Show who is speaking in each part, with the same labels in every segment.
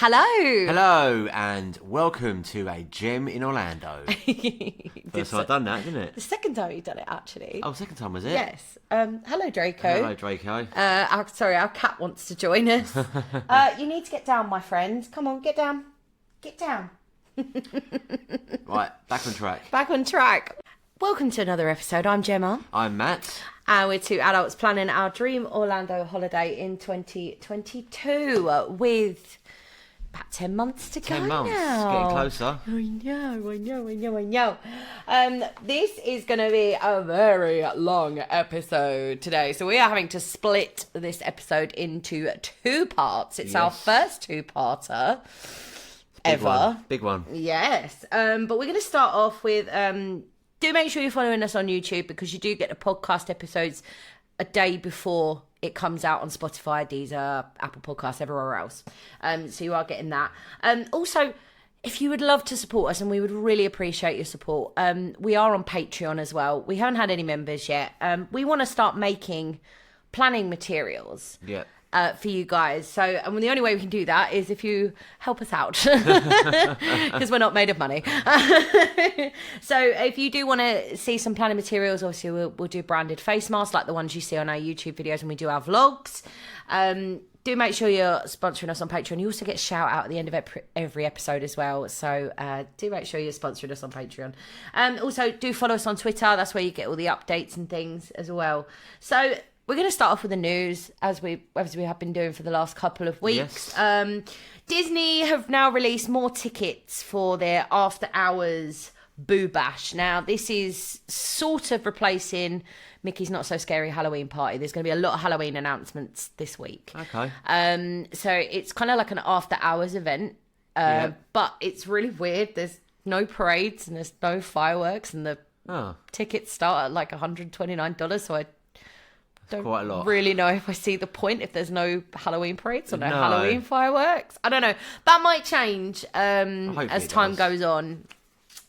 Speaker 1: Hello.
Speaker 2: Hello, and welcome to a gym in Orlando. First time I've done that, isn't it?
Speaker 1: The second time you've done it, actually.
Speaker 2: Oh, second time was it?
Speaker 1: Yes. Hello, Draco.
Speaker 2: Hello, Draco.
Speaker 1: Our cat wants to join us. You need to get down, my friend. Come on, get down. Get down.
Speaker 2: Right, back on track.
Speaker 1: Back on track. Welcome to another episode. I'm Gemma.
Speaker 2: I'm Matt.
Speaker 1: And we're two adults planning our dream Orlando holiday in 2022 with about 10 months to go
Speaker 2: 10 months,
Speaker 1: now.
Speaker 2: getting closer.
Speaker 1: I know. This is going to be a very long episode today. So we are having to split this episode into two parts. It's our first two-parter ever.
Speaker 2: Big one.
Speaker 1: Yes. But we're going to start off with... do make sure you're following us on YouTube because you do get the podcast episodes a day before it comes out on Spotify, Deezer, Apple Podcasts, everywhere else. So you are getting that. Also, if you would love to support us, and we would really appreciate your support, we are on Patreon as well. We haven't had any members yet. We want to start making planning materials.
Speaker 2: Yeah.
Speaker 1: For you guys. So, and the only way we can do that is if you help us out because we're not made of money. So if you do want to see some planning materials, obviously we'll do branded face masks like the ones you see on our YouTube videos when we do our vlogs. Do make sure you're sponsoring us on Patreon. You also get a shout out at the end of every episode as well. So do make sure you're sponsoring us on Patreon. Also do follow us on Twitter. That's where you get all the updates and things as well. So we're going to start off with the news, as we have been doing for the last couple of weeks. Yes. Disney have now released more tickets for their After Hours Boo Bash. Now, this is sort of replacing Mickey's Not So Scary Halloween Party. There's going to be a lot of Halloween announcements this week.
Speaker 2: Okay.
Speaker 1: So it's kind of like an After Hours event, but it's really weird. There's no parades and there's no fireworks, and the tickets start at like $129, so I don't really know if I see the point if there's no Halloween parades or no Halloween fireworks. I don't know. That might change as time goes on.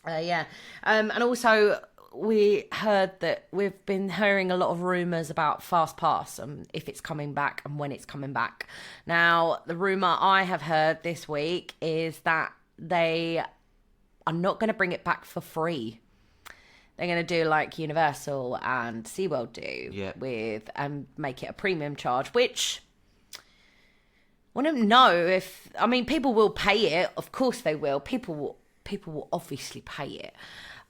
Speaker 1: And also, we heard that we've been hearing a lot of rumours about Fast Pass and if it's coming back and when it's coming back. Now, the rumour I have heard this week is that they are not going to bring it back for free. They're going to do like Universal and SeaWorld do with make it a premium charge, which I don't know if, I mean, people will pay it. Of course they will. People will obviously pay it.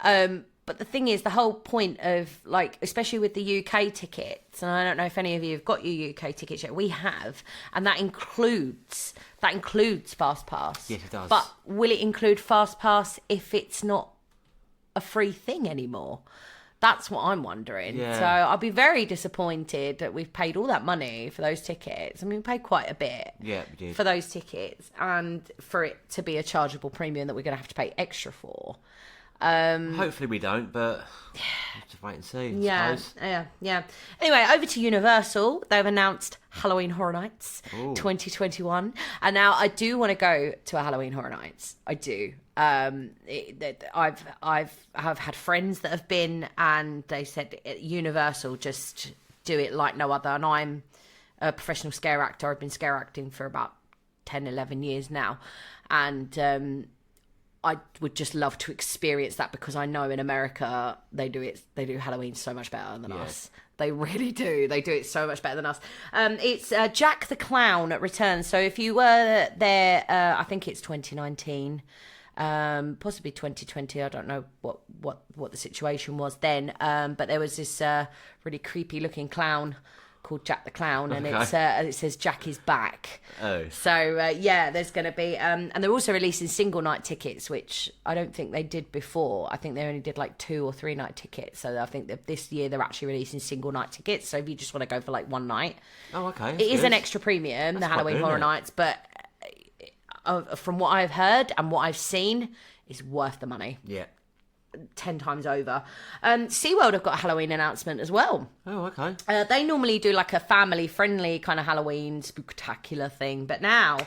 Speaker 1: But the thing is, the whole point of like, especially with the UK tickets, and I don't know if any of you have got your UK tickets yet. We have, and that includes Fast Pass.
Speaker 2: Yes, it does.
Speaker 1: But will it include Fast Pass if it's not a free thing anymore? That's what I'm wondering. So I'll be very disappointed that we've paid all that money for those tickets. I mean, we paid quite a bit
Speaker 2: we did.
Speaker 1: for those tickets, and for it to be a chargeable premium that we're going to have to pay extra for.
Speaker 2: Hopefully we don't, but we'll have to wait and see.
Speaker 1: Yeah. Anyway, over to Universal. They've announced Halloween Horror Nights 2021, and now I do want to go to a Halloween Horror Nights. I do. I've had friends that have been, and they said Universal just do it like no other. And I'm a professional scare actor. I've been scare acting for about 10, 11 years now, and I would just love to experience that because I know in America they do Halloween so much better than us. They really do. They do it so much better than us. It's Jack the Clown returns. So if you were there, I think it's 2019, possibly 2020. I don't know what the situation was then. But there was this really creepy looking clown called Jack the Clown, and it says Jack is back. So there's going to be and they're also releasing single night tickets, which I don't think they did before. I think they only did like 2 or 3 night tickets. So I think that this year they're actually releasing single night tickets. So if you just want to go for like one night, it is an extra premium, the Halloween Horror Nights, but from what I've heard and what I've seen, is worth the money. 10 times over. SeaWorld have got a Halloween announcement as well. They normally do like a family friendly kind of Halloween spectacular thing, but now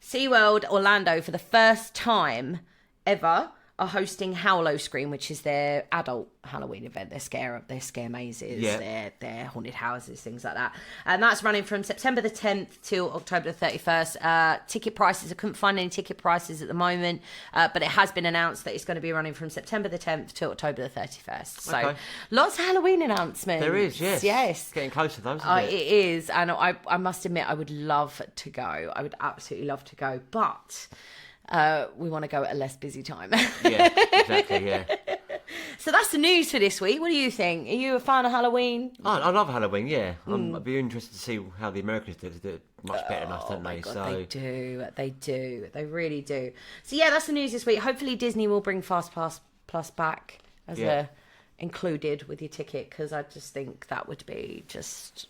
Speaker 1: SeaWorld Orlando, for the first time ever, are hosting Howlo Scream, which is their adult Halloween event. Their scare mazes, their haunted houses, things like that. And that's running from September the 10th till October the 31st. Ticket prices, I couldn't find any ticket prices at the moment, but it has been announced that it's going to be running from September the 10th till October the 31st. So lots of Halloween announcements.
Speaker 2: There is, yes.
Speaker 1: Yes.
Speaker 2: Getting close to those, isn't it?
Speaker 1: It is. And I must admit, I would love to go. I would absolutely love to go. But we want to go at a less busy time.
Speaker 2: Yeah, exactly, yeah.
Speaker 1: So that's the news for this week. What do you think? Are you a fan of Halloween?
Speaker 2: I love Halloween, yeah. I'd be interested to see how the Americans do it much better than us, don't they?
Speaker 1: God,
Speaker 2: So
Speaker 1: they do. They really do. So yeah, that's the news this week. Hopefully Disney will bring Fast Pass Plus back as included with your ticket, because I just think that would be just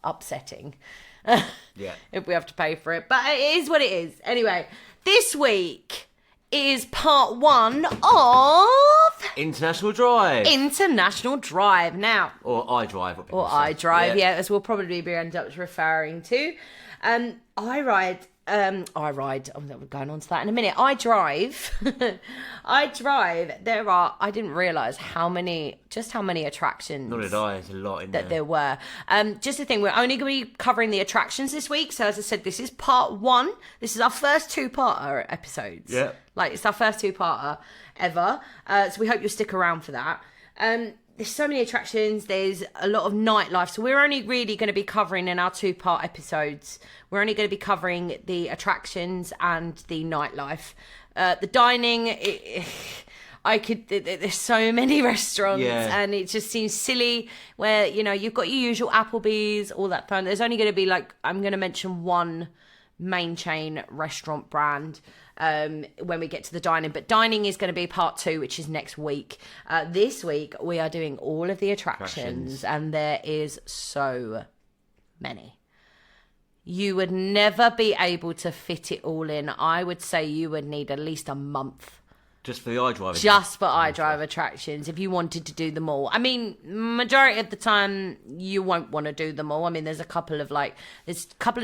Speaker 1: upsetting.
Speaker 2: Yeah.
Speaker 1: If we have to pay for it. But it is what it is. Anyway, this week is part 1 of
Speaker 2: International Drive.
Speaker 1: International Drive. Now,
Speaker 2: Or iDrive.
Speaker 1: or iDrive, yeah, as we'll probably be end up referring to. I'm going on to that in a minute. I drive. I didn't realise how many attractions.
Speaker 2: Nor did I. There's a lot in
Speaker 1: that there were. Just the thing, we're only going to be covering the attractions this week. So as I said, this is part 1. This is our first 2-parter episodes.
Speaker 2: Yeah.
Speaker 1: Like, it's our first 2-parter ever. So we hope you'll stick around for that. There's so many attractions. There's a lot of nightlife. So we're only really going to be covering in our 2-part episodes. We're only going to be covering the attractions and the nightlife. The dining, there's so many restaurants, and it just seems silly where, you've got your usual Applebee's, all that fun. There's only going to be I'm going to mention one main chain restaurant brand when we get to the dining, but dining is going to be part 2, which is next week. This week we are doing all of the attractions, and there is so many. You would never be able to fit it all in. I would say you would need at least a month
Speaker 2: just for the iDrive.
Speaker 1: Just for iDrive attractions, if you wanted to do them all. I mean, majority of the time, you won't want to do them all. I mean, there's a couple of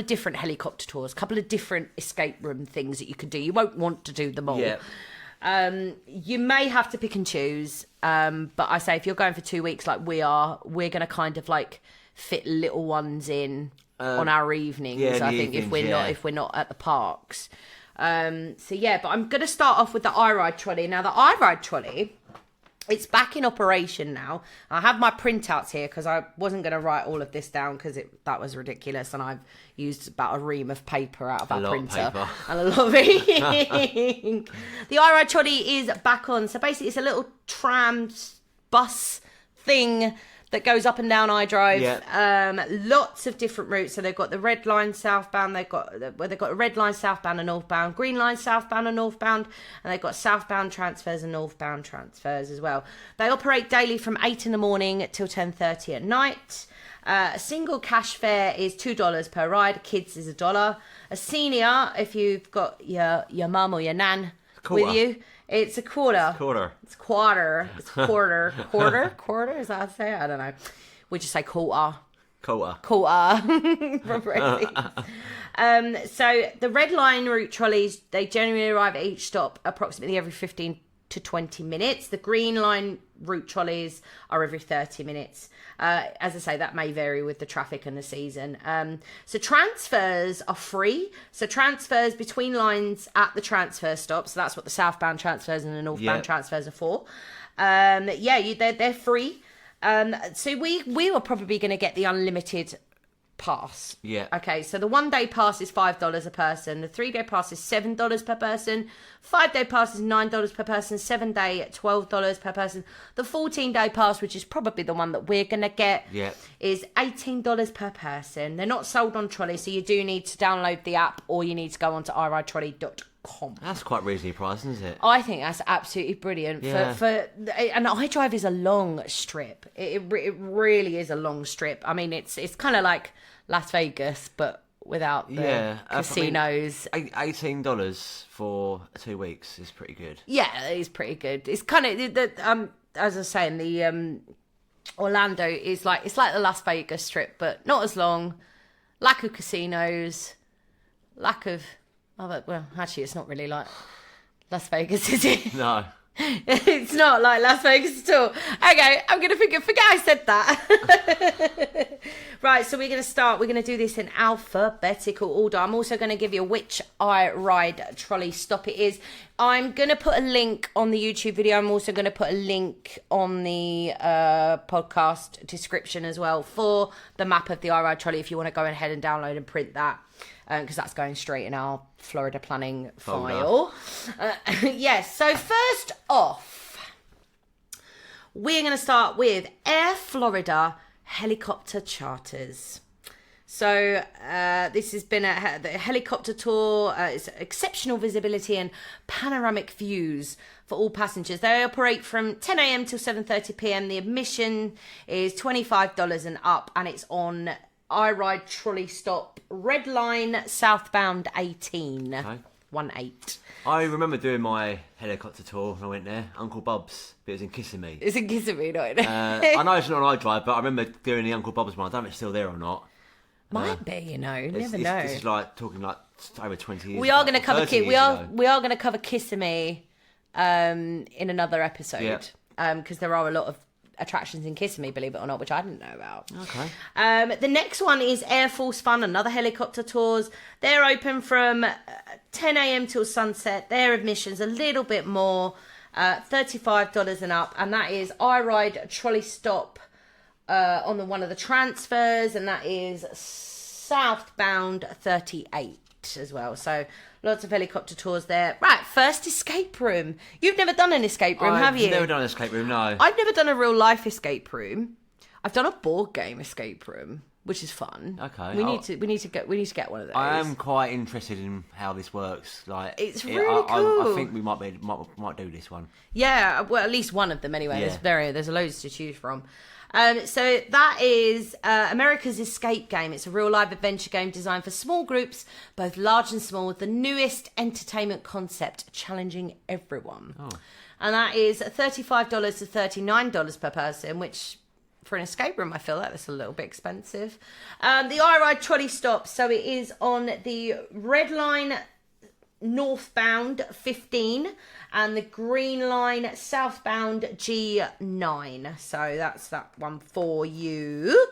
Speaker 1: different helicopter tours, a couple of different escape room things that you could do. You won't want to do them all. Yeah. You may have to pick and choose. But I say, if you're going for 2 weeks like we are, we're going to kind of fit little ones in on our evenings. I think if we're not at the parks. But I'm going to start off with the iRide trolley. Now, the iRide trolley, it's back in operation now. I have my printouts here because I wasn't going to write all of this down because that was ridiculous, and I've used about a ream of paper out of that printer and a lot of ink. The iRide trolley is back on. So basically, it's a little tram bus thing that goes up and down iDrive. Yeah. Lots of different routes. So they've got the red line southbound, they've got a red line southbound and northbound, green line southbound and northbound, and they've got southbound transfers and northbound transfers as well. They operate daily from 8 in the morning till 10:30 at night. A single cash fare is $2 per ride. Kids is $1. A senior, if you've got your mum or your nan with you, it's a quarter. It's quarter. Is that how to say it? I don't know. We just say quarter. So the red line route trolleys, they generally arrive at each stop approximately every 15 to 20 minutes. The green line route trolleys are every 30 minutes. As I say, that may vary with the traffic and the season. So transfers are free. So transfers between lines at the transfer stop. So that's what the southbound transfers and the northbound transfers are for. They're free. So we were probably going to get the unlimited pass. Yeah. Okay, so the 1 day pass is $5 a person. The 3 day pass is $7 per person. 5 day pass is $9 per person. 7 day at $12 per person. The 14 day pass, which is probably the one that we're gonna get, is $18 per person. They're not sold on trolley, so you do need to download the app or you need to go onto iridetrolley.com.
Speaker 2: That's quite reasonably priced, isn't it?
Speaker 1: I think that's absolutely brilliant. And iDrive is a long strip. It really is a long strip. I mean, it's kind of like Las Vegas, but without the casinos.
Speaker 2: $18 for 2 weeks is pretty good.
Speaker 1: Yeah, it is pretty good. It's kind of as I was saying, the Orlando is it's like the Las Vegas strip, but not as long. Lack of casinos, lack of. Well, actually, it's not really like Las Vegas, is it?
Speaker 2: No.
Speaker 1: It's not like Las Vegas at all. Okay, I'm going to forget I said that. Right, so we're going to start. We're going to do this in alphabetical order. I'm also going to give you which I ride trolley stop it is. I'm going to put a link on the YouTube video. I'm also going to put a link on the podcast description as well for the map of the I ride trolley if you want to go ahead and download and print that. Because that's going straight in our Florida planning file. Yes, so first off, we're going to start with Air Florida helicopter charters. So this has been the helicopter tour. It's exceptional visibility and panoramic views for all passengers. They operate from 10 a.m. till 7:30 p.m. The admission is $25 and up, and it's on I Ride Trolley Stop, Red Line, southbound 18. Okay. 18.
Speaker 2: I remember doing my helicopter tour when I went there. Uncle Bob's, but it was in Kissimmee.
Speaker 1: It's in Kissimmee, not
Speaker 2: I know it's not an iDrive, but I remember doing the Uncle Bob's one. I don't know if it's still there or not.
Speaker 1: Might be, you know. Never know.
Speaker 2: This is like talking like over 20 years.
Speaker 1: We are going to cover we are going to cover Kissimmee in another episode. Because there are a lot of attractions in Kissimmee, believe it or not, which I didn't know about.
Speaker 2: Okay.
Speaker 1: The next one is Air Force Fun, another helicopter tours. They're open from 10 a.m. till sunset. Their admission's a little bit more, $35 and up, and that is I Ride Trolley Stop on one of the transfers, and that is southbound 38 as well. So lots of helicopter tours there. Right, first escape room. You've never done an escape room, have you?
Speaker 2: I've never done an escape room, no.
Speaker 1: I've never done a real life escape room. I've done a board game escape room, which is fun.
Speaker 2: Okay.
Speaker 1: We need to get one of those.
Speaker 2: I am quite interested in how this works. Like,
Speaker 1: it's really cool.
Speaker 2: I think we might do this one.
Speaker 1: Yeah, well, at least one of them anyway.
Speaker 2: Yeah.
Speaker 1: There's loads to choose from. So that is America's Escape Game. It's a real live adventure game designed for small groups, both large and small, with the newest entertainment concept, challenging everyone.
Speaker 2: Oh.
Speaker 1: And that is $35 to $39 per person, which for an escape room, I feel like that's a little bit expensive. The I Ride Trolley Stop. So it is on the Red Line northbound 15 and the Green Line southbound G9. So that's that one for you.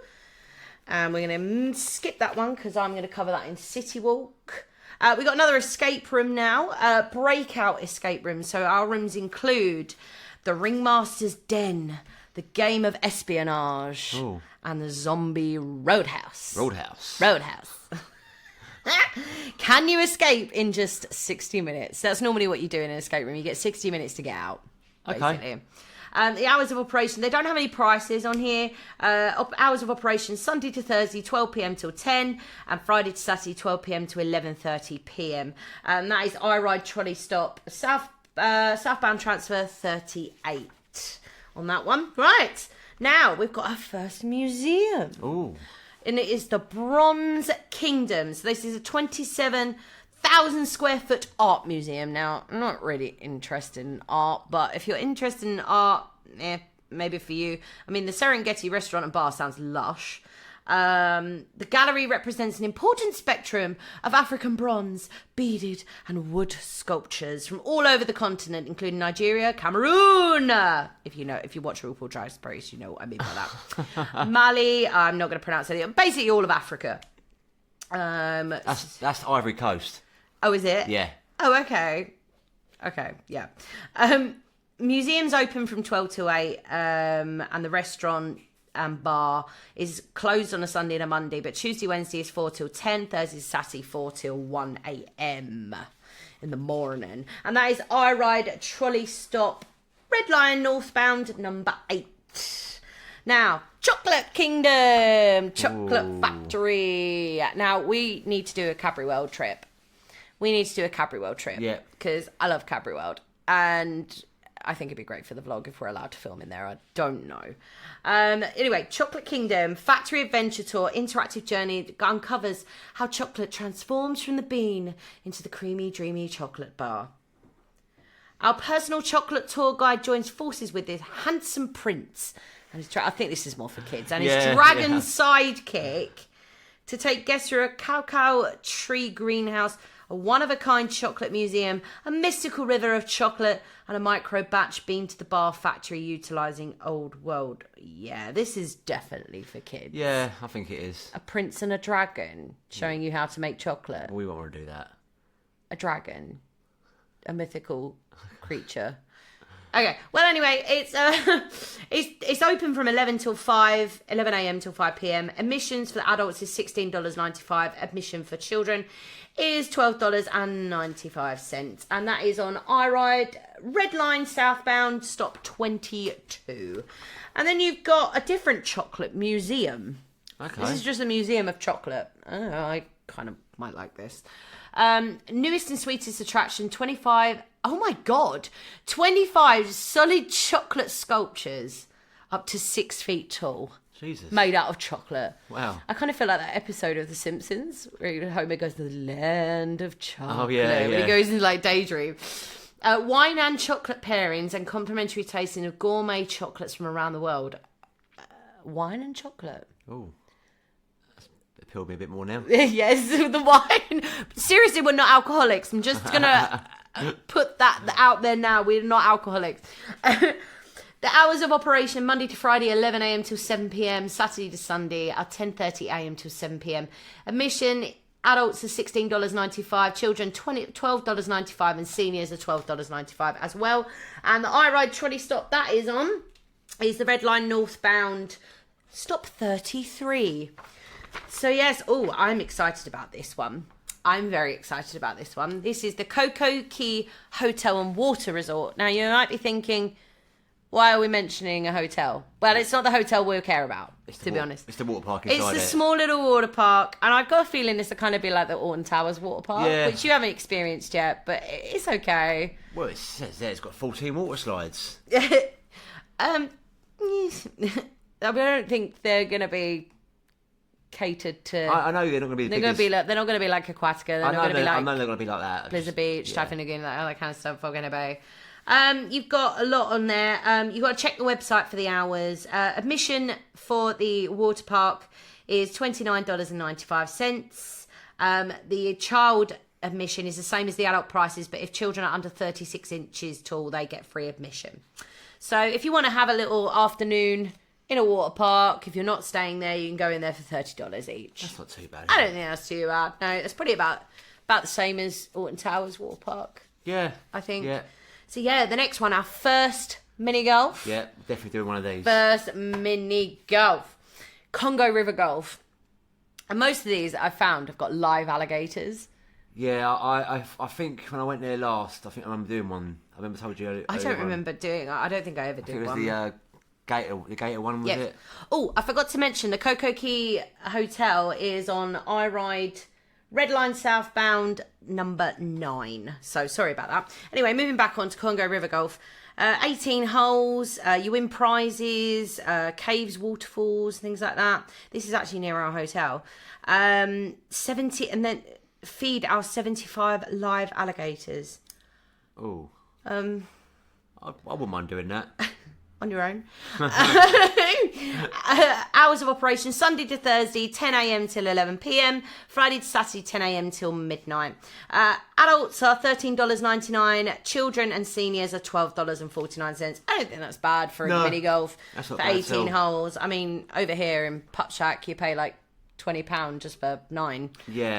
Speaker 1: And we're going to skip that one because I'm going to cover that in City Walk. We got another escape room now, breakout escape room. So our rooms include the Ringmaster's Den, the Game of Espionage,
Speaker 2: Ooh.
Speaker 1: and the Zombie Roadhouse.
Speaker 2: Roadhouse.
Speaker 1: Can you escape in just 60 minutes? That's normally what you do in an escape room. You get 60 minutes to get out, basically. Okay. The hours of operation, they don't have any prices on here. Hours of operation, Sunday to Thursday, 12 p.m. till 10, and Friday to Saturday, 12 p.m. to 11:30 p.m. That is I Ride Trolley Stop, southbound transfer 38 on that one. Right, now we've got our first museum.
Speaker 2: Ooh.
Speaker 1: And it is the Bronze Kingdom. So this is a 27,000 square foot art museum. Now, I'm not really interested in art, but if you're interested in art, maybe for you. I mean, the Serengeti restaurant and bar sounds lush. The gallery represents an important spectrum of African bronze, beaded and wood sculptures from all over the continent, including Nigeria, Cameroon. If you watch RuPaul Drag Race, you know what I mean by that. Mali, I'm not going to pronounce it. Basically all of Africa.
Speaker 2: That's Ivory Coast.
Speaker 1: Oh, is it?
Speaker 2: Yeah.
Speaker 1: Oh, okay. Okay, yeah. Museums open from 12 to 8, and the restaurant and bar is closed on a Sunday and a Monday, but Tuesday, Wednesday is 4 till 10, Thursday, Saturday 4 till 1 a.m. in the morning. And that is I Ride Trolley Stop, Red Line northbound number 8. Now, Chocolate Kingdom, Chocolate Factory. Now, we need to do a Cadbury World trip.
Speaker 2: Yeah.
Speaker 1: Because I love Cadbury World. And I think it'd be great for the vlog if we're allowed to film in there. I don't know. Anyway, Chocolate Kingdom, Factory Adventure Tour, interactive journey that uncovers how chocolate transforms from the bean into the creamy, dreamy chocolate bar. Our personal chocolate tour guide joins forces with this handsome prince. And I think this is more for kids. And his dragon sidekick to take guests through a cacao tree greenhouse a one-of-a-kind chocolate museum, a mystical river of chocolate, and a micro batch beam to the bar factory utilising old world. Yeah, this is definitely for kids.
Speaker 2: Yeah, I think it is.
Speaker 1: A prince and a dragon showing you how to make chocolate.
Speaker 2: We won't want to do that.
Speaker 1: A dragon. A mythical creature. Okay, well anyway, it's open from 11 a.m. till 5 p.m. Admissions for the adults is $16.95. Admission for children is $12.95. And that is on iRide, Red Line southbound, stop 22. And then you've got a different chocolate museum.
Speaker 2: Okay.
Speaker 1: This is just a museum of chocolate. Oh, I kind of might like this. Newest and sweetest attraction, 25 solid chocolate sculptures up to 6 feet tall.
Speaker 2: Jesus.
Speaker 1: Made out of chocolate.
Speaker 2: Wow.
Speaker 1: I kind of feel like that episode of The Simpsons where Homer goes to the land of chocolate.
Speaker 2: Oh, yeah.
Speaker 1: When he goes into like daydream. Wine and chocolate pairings and complimentary tasting of gourmet chocolates from around the world. Wine and chocolate.
Speaker 2: Oh. Appealed me a bit more now.
Speaker 1: Yes, the wine. Seriously, we're not alcoholics. I'm just going to put that out there now. We're not alcoholics. The hours of operation, Monday to Friday, 11 a.m. till 7 p.m. Saturday to Sunday are 10:30 a.m. till 7 p.m. Admission, adults are $16.95, children $12.95, and seniors are $12.95 as well. And the iRide trolley stop that is on is the Red Line northbound, stop 33. So yes, I'm excited about this one. I'm very excited about this one. This is the Coco Key Hotel and Water Resort. Now, you might be thinking, why are we mentioning a hotel? Well, it's not the hotel we care about, to be honest.
Speaker 2: It's the water park inside it.
Speaker 1: It's the small little water park, and I've got a feeling this will kind of be like the Alton Towers water park, which you haven't experienced yet, but it's okay.
Speaker 2: Well, it says there it's got 14 water slides.
Speaker 1: I don't think they're going to be catered to.
Speaker 2: I know they're not going to be.
Speaker 1: They're not going to be like Aquatica. They're not going to be like.
Speaker 2: I know they're going to be like that.
Speaker 1: Blizzard Beach, Typhoon Lagoon, all that kind of stuff. Volcano Bay. You've got a lot on there. You've got to check the website for the hours. Admission for the water park is $29.95. The child admission is the same as the adult prices, but if children are under 36 inches tall, they get free admission. So if you want to have a little afternoon in a water park, if you're not staying there, you can go in there for $30 each.
Speaker 2: That's not too bad.
Speaker 1: I don't think that's too bad. No, it's probably about the same as Alton Towers water park.
Speaker 2: Yeah.
Speaker 1: I think.
Speaker 2: Yeah.
Speaker 1: So yeah, the next one, our first mini golf.
Speaker 2: Yeah, definitely doing one of these.
Speaker 1: First mini golf. Congo River Golf. And most of these I've found have got live alligators.
Speaker 2: Yeah, I think when I went there last, I think I remember doing one. I remember told you earlier.
Speaker 1: I don't remember doing it. I don't think I ever did one.
Speaker 2: I think it was the Gator one, was it?
Speaker 1: Oh, I forgot to mention the Coco Key Hotel is on iRide Red Line southbound number 9. So sorry about that. Anyway, moving back on to Congo River Golf. 18 holes, you win prizes, caves, waterfalls, things like that. This is actually near our hotel. 70, and then feed our 75 live alligators.
Speaker 2: Oh. I wouldn't mind doing that.
Speaker 1: On your own. Hours of operation, Sunday to Thursday, 10 a.m. till 11 p.m. Friday to Saturday, 10 a.m. till midnight. Adults are $13.99. Children and seniors are $12.49. I don't think that's bad for a mini golf for 18 holes. I mean, over here in Putt Shack, you pay like £20 just for 9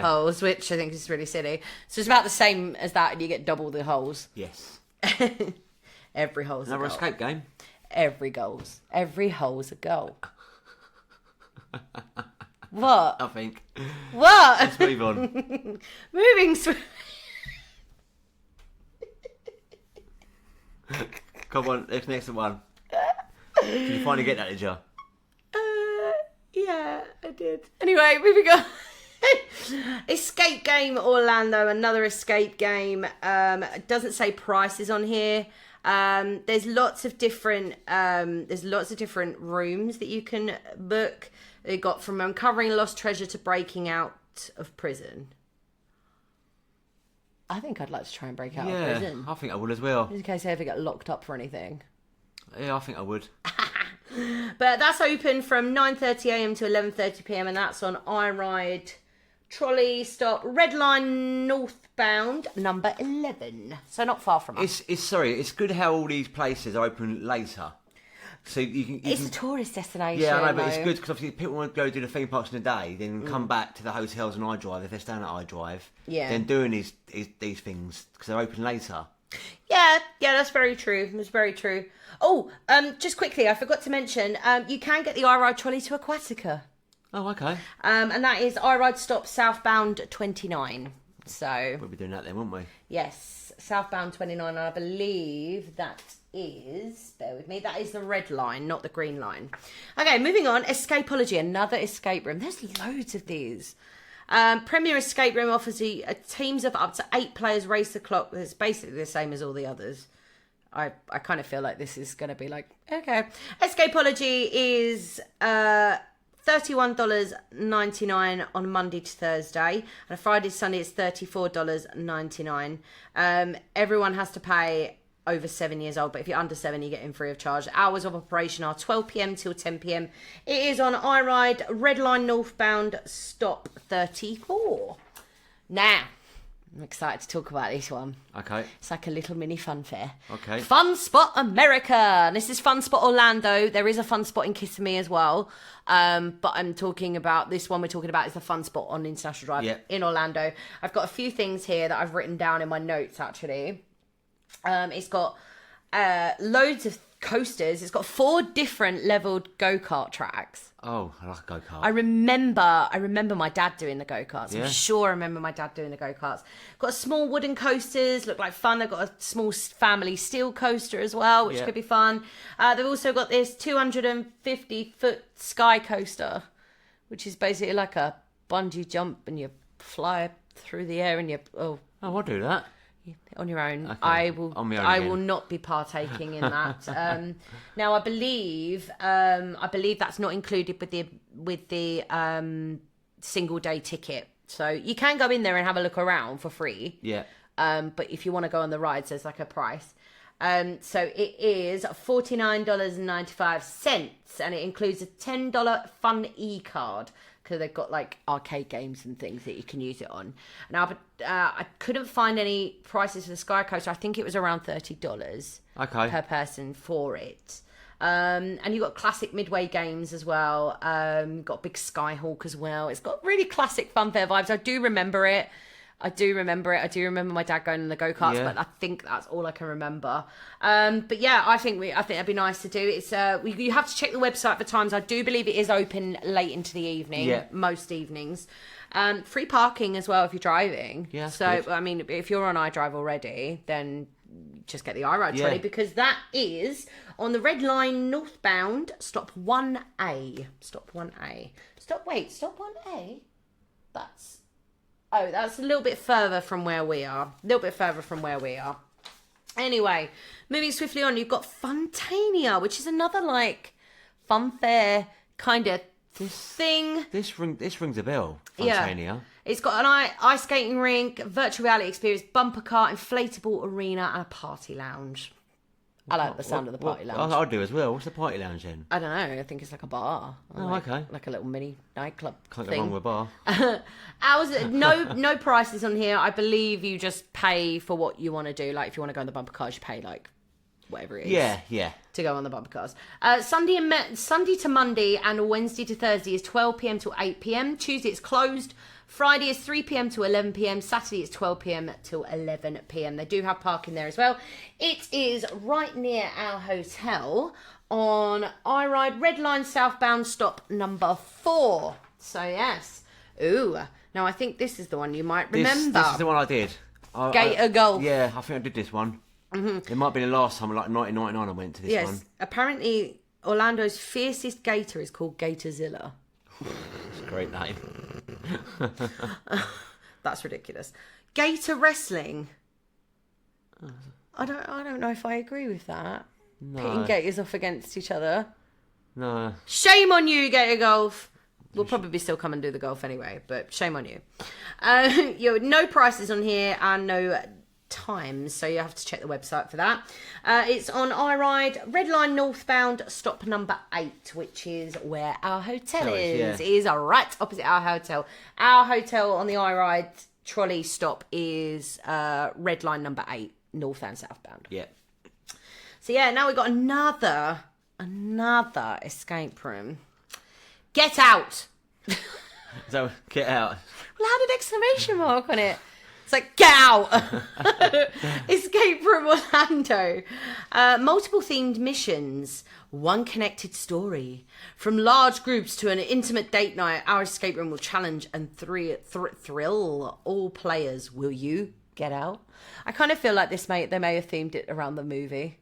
Speaker 1: holes, which I think is really silly. So it's about the same as that, and you get double the holes.
Speaker 2: Yes.
Speaker 1: Every hole's
Speaker 2: another
Speaker 1: a goal.
Speaker 2: Escape game.
Speaker 1: Every hole's a goal. What?
Speaker 2: I think.
Speaker 1: What?
Speaker 2: Let's move on. Come on, next one. Did you finally get that, did you?
Speaker 1: Yeah, I did. Anyway, moving on. Escape Game Orlando, another escape game. It doesn't say prices on here. There's lots of different rooms that you can book. They got from uncovering lost treasure to breaking out of prison. I think I'd like to try and break out of prison.
Speaker 2: I think I would as well.
Speaker 1: In case I ever get locked up for anything.
Speaker 2: Yeah, I think I would.
Speaker 1: But that's open from 9:30 a.m. to 11:30 p.m. and that's on iRide trolley stop, Red Line northbound, number 11. So not far from us.
Speaker 2: It's good how all these places are open later. So
Speaker 1: it's a tourist destination.
Speaker 2: Yeah, I know, but it's good because obviously people want to go do the theme parks in the day, then come back to the hotels on iDrive if they're staying at iDrive.
Speaker 1: Yeah.
Speaker 2: Then doing these things because they're open later.
Speaker 1: Yeah, that's very true. It's very true. Oh, just quickly, I forgot to mention, you can get the iRide trolley to Aquatica.
Speaker 2: Oh, okay.
Speaker 1: And that is iRide stop southbound 29. So
Speaker 2: We'll be doing that then, won't we?
Speaker 1: yes, southbound 29. And I believe that is, bear with me, that is the red line, not the green line. Okay, moving on. Escapology, another escape room. There's loads of these. Premier Escape Room offers teams of up to 8 players race the clock. It's basically the same as all the others. I kind of feel like this is going to be like, okay. Escapology is $31.99 on Monday to Thursday. And a Friday to Sunday it's $34.99. Everyone has to pay over 7 years old, but if you're under 7 you get in free of charge. Hours of operation are 12 p.m. till 10 p.m. It is on iRide Red Line northbound stop 34. Now I'm excited to talk about this one.
Speaker 2: Okay.
Speaker 1: It's like a little mini fun fair.
Speaker 2: Okay.
Speaker 1: Fun Spot America. This is Fun Spot Orlando. There is a Fun Spot in Kissimmee as well. But I'm talking about this one we're talking about is the Fun Spot on International Drive in Orlando. I've got a few things here that I've written down in my notes actually. It's got loads of coasters. It's got 4 different leveled go-kart tracks.
Speaker 2: Oh, I like a go-kart.
Speaker 1: I remember my dad doing the go-karts. Yeah. I'm sure I remember my dad doing the go-karts. Got small wooden coasters, look like fun. They've got a small family steel coaster as well, which could be fun. They've also got this 250-foot sky coaster, which is basically like a bungee jump and you fly through the air and
Speaker 2: I'll do that.
Speaker 1: On your own.
Speaker 2: Okay.
Speaker 1: I will not be partaking in that. Now I believe that's not included with the single day ticket. So you can go in there and have a look around for free.
Speaker 2: Yeah.
Speaker 1: But if you want to go on the rides, there's like a price. So it is $49.95 and it includes a $10 Fun E-card because they've got like arcade games and things that you can use it on. Now, I couldn't find any prices for the Sky Coaster. I think it was around $30 per person for it. And you've got classic Midway games as well. Got Big Skyhawk as well. It's got really classic funfair vibes. I do remember it. I do remember my dad going on the go-karts, but I think that's all I can remember. But yeah, I think that'd be nice to do. It's you have to check the website for times. I do believe it is open late into the evening, most evenings. Free parking as well if you're driving. Yeah. So good. I mean, if you're on iDrive already, then just get the iRide trolley because that is on the Red Line northbound, stop 1A. Stop 1A. Stop 1A? That's a little bit further from where we are. Anyway, moving swiftly on, you've got Funtania, which is another like funfair kind of thing.
Speaker 2: This rings a bell. Funtania.
Speaker 1: Yeah. It's got an ice skating rink, virtual reality experience, bumper car, inflatable arena, and a party lounge. I like the sound of the party lounge.
Speaker 2: I do as well. What's the party lounge then?
Speaker 1: I don't know. I think it's like a bar.
Speaker 2: Okay.
Speaker 1: Like a little mini nightclub
Speaker 2: Can't
Speaker 1: thing.
Speaker 2: go wrong with a bar.
Speaker 1: No prices on here. I believe you just pay for what you want to do. Like if you want to go on the bumper cars, you pay like whatever it is.
Speaker 2: Yeah.
Speaker 1: To go on the bumper cars. Sunday to Monday and Wednesday to Thursday is 12 p.m. to 8 p.m. Tuesday it's closed. Friday is 3 p.m. to 11 p.m. Saturday is 12 p.m. to 11 p.m. They do have parking there as well. It is right near our hotel on iRide Red Line southbound stop number 4. So yes. Ooh. Now I think this is the one you might remember.
Speaker 2: This is the one I did.
Speaker 1: Gator Golf.
Speaker 2: Yeah, I think I did this one. Mm-hmm. It might be the last time, like 1999 I went to this one. Yes.
Speaker 1: Apparently Orlando's fiercest gator is called Gatorzilla.
Speaker 2: It's a great name.
Speaker 1: That's ridiculous. Gator wrestling. I don't know if I agree with that. No. Pitting gators off against each other.
Speaker 2: No.
Speaker 1: Shame on you, Gator Golf. We'll probably still come and do the golf anyway, but shame on you. No prices on here and no times, so you have to check the website for that. It's on iRide, Red Line northbound, stop number 8, which is where our hotel is. It is right opposite our hotel. Our hotel on the iRide trolley stop is Red Line number 8, north and southbound.
Speaker 2: Yeah.
Speaker 1: So yeah, now we've got another escape room. Get out!
Speaker 2: So, get out.
Speaker 1: Well, I had an exclamation mark on it. It's like, get out! Escape from Orlando. Multiple themed missions. One connected story. From large groups to an intimate date night, our escape room will challenge and thrill all players. Will you get out? I kind of feel like they may have themed it around the movie.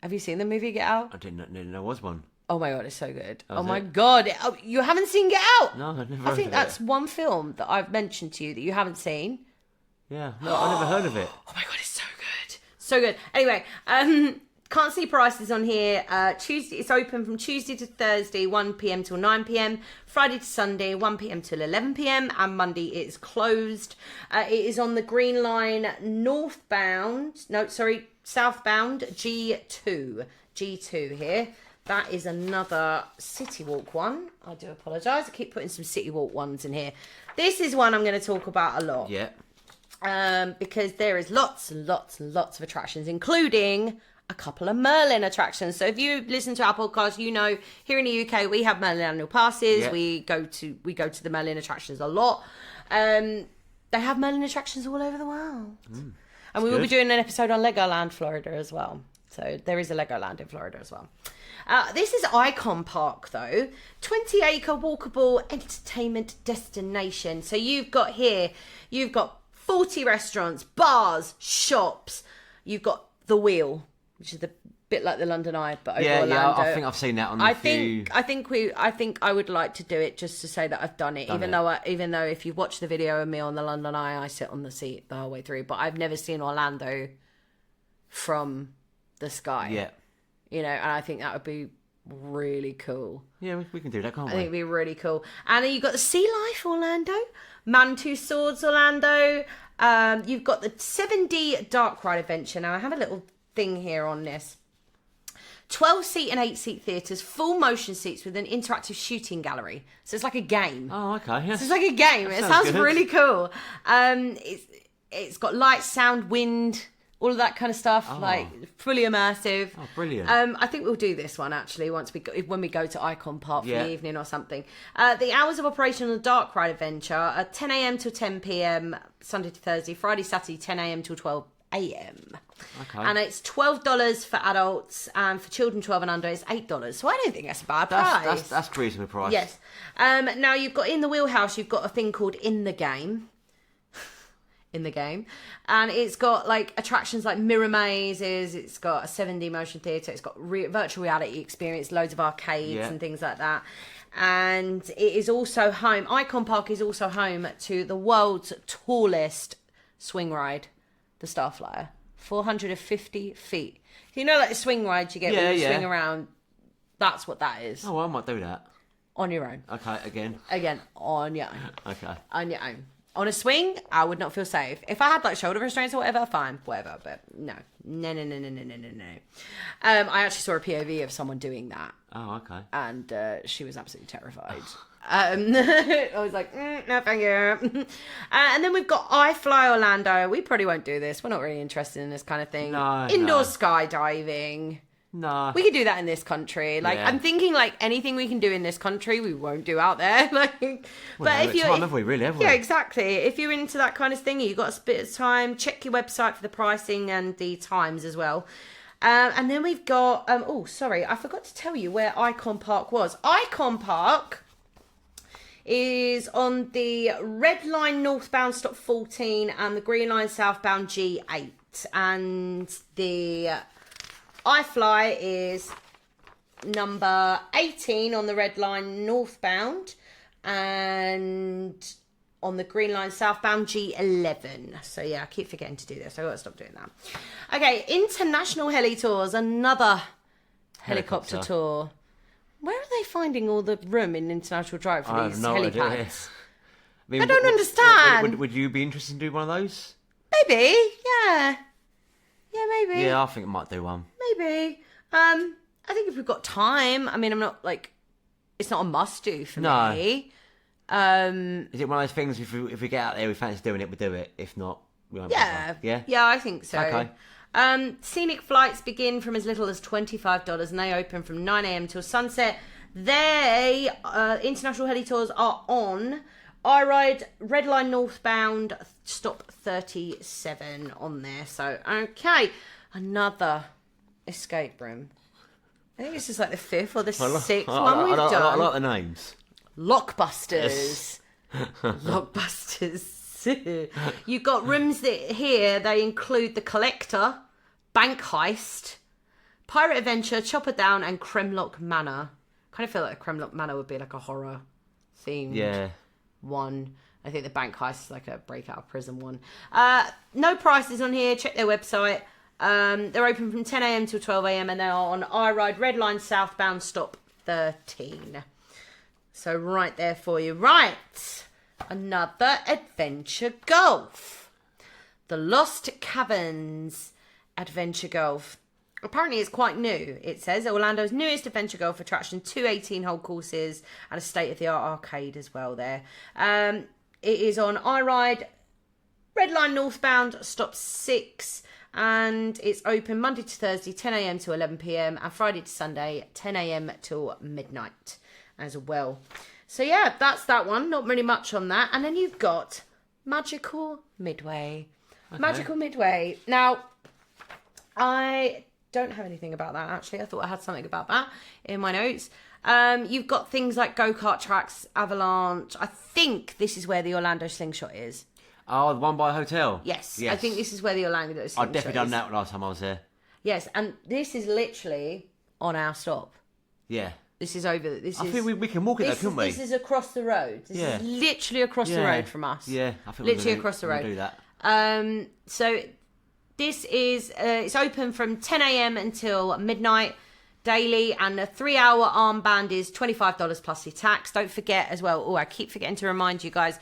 Speaker 1: Have you seen the movie Get Out?
Speaker 2: I didn't know there was one.
Speaker 1: Oh my God, it's so good. Oh my God. You haven't seen Get Out?
Speaker 2: No, I've never
Speaker 1: I think
Speaker 2: heard of
Speaker 1: that's one film that I've mentioned to you that you haven't seen.
Speaker 2: Yeah, no, I've never heard of it.
Speaker 1: Oh my God, it's so good. So good. Anyway, can't see prices on here. Tuesday, it's open from Tuesday to Thursday, 1 p.m. till 9 p.m. Friday to Sunday, 1 p.m. till 11 p.m. And Monday it is closed. It is on the Green Line southbound G2. G2 here. That is another City Walk one. I do apologise. I keep putting some City Walk ones in here. This is one I'm going to talk about a lot.
Speaker 2: Yeah.
Speaker 1: Because there is lots and lots and lots of attractions, including a couple of Merlin attractions. So if you listen to our podcast, you know here in the UK we have Merlin annual passes.
Speaker 2: Yeah.
Speaker 1: We go to the Merlin attractions a lot. They have Merlin attractions all over the world. And we will be doing an episode on Legoland Florida as well. So there is a Legoland in Florida as well. This is Icon Park, though. 20-acre walkable entertainment destination. So you've got 40 restaurants, bars, shops. You've got the Wheel, which is a bit like the London Eye, but over Orlando.
Speaker 2: Yeah, I think I've seen that on the few.
Speaker 1: I think I would like to do it just to say that I've done it. Even though if you watch the video of me on the London Eye, I sit on the seat the whole way through. But I've never seen Orlando from the sky.
Speaker 2: Yeah.
Speaker 1: You know, and I think that would be really cool.
Speaker 2: Yeah, we can do that, can't we?
Speaker 1: I think it'd be really cool. And then you've got the Sea Life Orlando, Mantu Swords Orlando. You've got the 7D Dark Ride Adventure. Now, I have a little thing here on this. 12-seat and 8-seat theatres, full motion seats with an interactive shooting gallery. So it's like a game.
Speaker 2: Oh, okay. Yeah.
Speaker 1: So it's like a game. It sounds really cool. It's got light, sound, wind, all of that kind of stuff, like fully immersive.
Speaker 2: Oh, brilliant.
Speaker 1: I think we'll do this one actually when we go to Icon Park for the evening or something. The hours of operation on the Dark Ride Adventure are 10 a.m. till 10 p.m. Sunday to Thursday, Friday, Saturday 10 a.m. till 12 a.m.
Speaker 2: Okay.
Speaker 1: And it's $12 for adults, and for children 12 and under it's $8. So I don't think that's a bad price.
Speaker 2: That's reasonable price.
Speaker 1: Yes. Now you've got in the wheelhouse, you've got a thing called In the Game. In the game, and it's got like attractions like mirror mazes, it's got a 7D motion theatre, it's got virtual reality experience, loads of arcades and things like that. And it is also home, Icon Park is also home to the world's tallest swing ride, the Starflyer, 450 feet. You know, like the swing rides you get when you swing around, that's what that is.
Speaker 2: Oh, well, I might do that
Speaker 1: on your own.
Speaker 2: Okay, again
Speaker 1: on your own.
Speaker 2: Okay,
Speaker 1: on your own. On a swing, I would not feel safe. If I had like shoulder restraints or whatever, fine, whatever. But no. I actually saw a POV of someone doing that.
Speaker 2: Oh, okay.
Speaker 1: And she was absolutely terrified. I was like, no, thank you. And then we've got iFly Orlando. We probably won't do this. We're not really interested in this kind of thing.
Speaker 2: No.
Speaker 1: Indoor skydiving.
Speaker 2: No.
Speaker 1: We could do that in this country. Like, I'm thinking, like, anything we can do in this country, we won't do out there. Like, but if you're...
Speaker 2: have we?
Speaker 1: Yeah, exactly. If you're into that kind of thing, you've got a bit of time, check your website for the pricing and the times as well. And then we've got... I forgot to tell you where Icon Park was. Icon Park is on the Red Line northbound stop 14 and the Green Line southbound G8. And the... iFly is number 18 on the Red Line northbound and on the Green Line southbound G11. So yeah, I keep forgetting to do this. I've got to stop doing that. Okay, international heli tours, another helicopter tour. Where are they finding all the room in International Drive for these helipads?
Speaker 2: I mean,
Speaker 1: I don't understand.
Speaker 2: Would you be interested in doing one of those?
Speaker 1: Maybe, yeah. Yeah, maybe.
Speaker 2: Yeah, I think I might do one.
Speaker 1: Maybe. I think if we've got time, I mean, I'm not like, it's not a must-do for me.
Speaker 2: Is it one of those things, if we get out there, we fancy doing it, we do it. If not, we won't.
Speaker 1: Yeah.
Speaker 2: Yeah?
Speaker 1: Yeah, I think so.
Speaker 2: Okay.
Speaker 1: Scenic flights begin from as little as $25 and they open from 9 a.m. till sunset. They, international heli tours are on. I ride Red Line northbound, stop 37 on there. So, okay. Another escape room. I think this is like the 5th or the 6th one we've done.
Speaker 2: I like the names.
Speaker 1: Lockbusters. Lockbusters. You've got rooms that here, they include The Collector, Bank Heist, Pirate Adventure, Chopper Down, and Kremlock Manor. Kind of feel like Kremlock Manor would be like a horror themed one. I think the Bank Heist is like a breakout of prison one. No prices on here. Check their website. They're open from 10 a.m. till 12 a.m. and they are on I Ride Red Line southbound, stop 13. So right there for you. Right. Another Adventure Golf. The Lost Caverns Adventure Golf. Apparently it's quite new. It says Orlando's newest adventure golf attraction, 2 18-hole courses and a state-of-the-art arcade as well there. It is on I Ride Red Line northbound, stop 6, and it's open Monday to Thursday, 10 a.m. to 11 p.m. and Friday to Sunday, 10 a.m. till midnight as well. So yeah, that's that one. Not really much on that. And then you've got Magical Midway. Okay. Magical Midway. Now, I don't have anything about that, actually. I thought I had something about that in my notes. You've got things like go-kart tracks, Avalanche. I think this is where the Orlando Slingshot is.
Speaker 2: Oh, the one by a hotel?
Speaker 1: Yes. I think this is where the Orlando Slingshot is.
Speaker 2: I've definitely done that last time I was there.
Speaker 1: Yes, and this is literally on our stop.
Speaker 2: Yeah.
Speaker 1: This is over. I
Speaker 2: think we can walk it though, couldn't we?
Speaker 1: This is across the road. This is literally across the road from us.
Speaker 2: Yeah, I think
Speaker 1: literally across the road.
Speaker 2: Do that.
Speaker 1: So this is it's open from 10 a.m. until midnight daily, and a 3-hour armband is $25 plus your tax. Don't forget as well. Oh, I keep forgetting to remind you guys.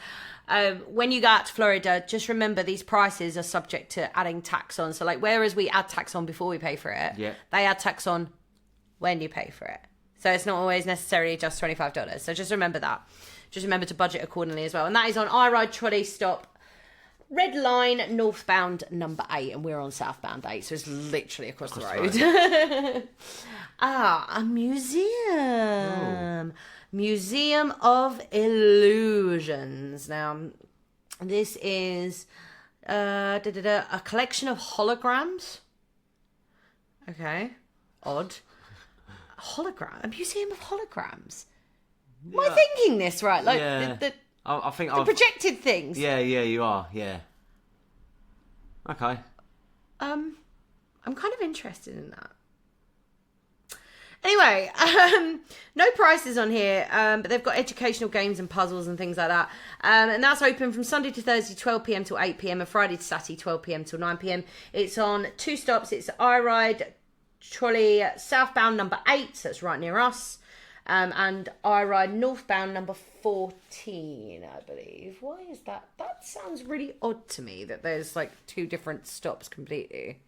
Speaker 1: When you go out to Florida, just remember these prices are subject to adding tax on. So like, whereas we add tax on before we pay for it, they add tax on when you pay for it. So it's not always necessarily just $25. So just remember that. Just remember to budget accordingly as well. And that is on I Ride Trolley Stop Red Line northbound number 8. And we're on southbound 8. So it's literally across the road. A museum. Ooh. Museum of Illusions. Now, this is a collection of holograms. Okay. Odd. A museum of holograms. Am I thinking this right? Like I think the projected things.
Speaker 2: Yeah, you are. Yeah. Okay.
Speaker 1: I'm kind of interested in that. Anyway, no prices on here, but they've got educational games and puzzles and things like that. And that's open from Sunday to Thursday, 12 p.m. till 8 p.m. and Friday to Saturday, 12 p.m. till 9 p.m. It's on 2 stops. It's I Ride Trolley southbound number 8, so that's right near us. And I Ride northbound number 14, I believe. Why is that? That sounds really odd to me that there's like 2 different stops completely.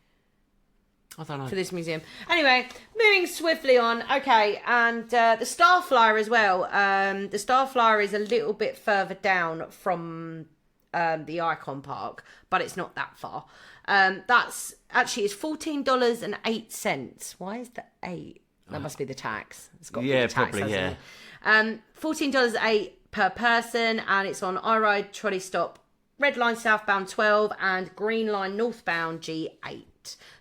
Speaker 2: I don't know.
Speaker 1: For this museum. Anyway, moving swiftly on. Okay, and the Starflyer as well. The Starflyer is a little bit further down from the Icon Park, but it's not that far. That's actually, it's $14.08. Why is the 8? That must be the tax. It's got to be the tax,
Speaker 2: probably, yeah.
Speaker 1: $14.08 per person, and it's on I Ride Trolley Stop Red Line southbound 12 and Green Line northbound G8.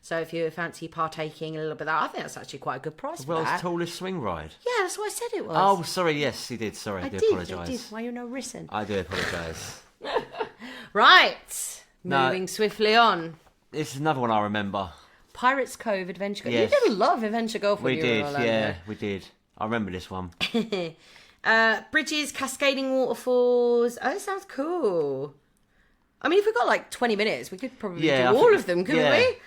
Speaker 1: So if you fancy partaking a little bit of that, I think that's actually quite a good price for that.
Speaker 2: The world's tallest swing ride.
Speaker 1: Yeah, that's what I said it was.
Speaker 2: Oh, sorry, yes, you did. Sorry, I do apologise.
Speaker 1: I did. Why you no listen?
Speaker 2: I do apologise.
Speaker 1: Right, moving swiftly on.
Speaker 2: This is another one I remember.
Speaker 1: Pirates Cove Adventure Golf.
Speaker 2: Yes.
Speaker 1: You did a lot of Adventure Golf when you were in Orlando.
Speaker 2: Yeah, we did. I remember this one.
Speaker 1: Bridges, cascading waterfalls. Oh, it sounds cool. I mean, if we've got like 20 minutes, we could probably do all of them, couldn't we?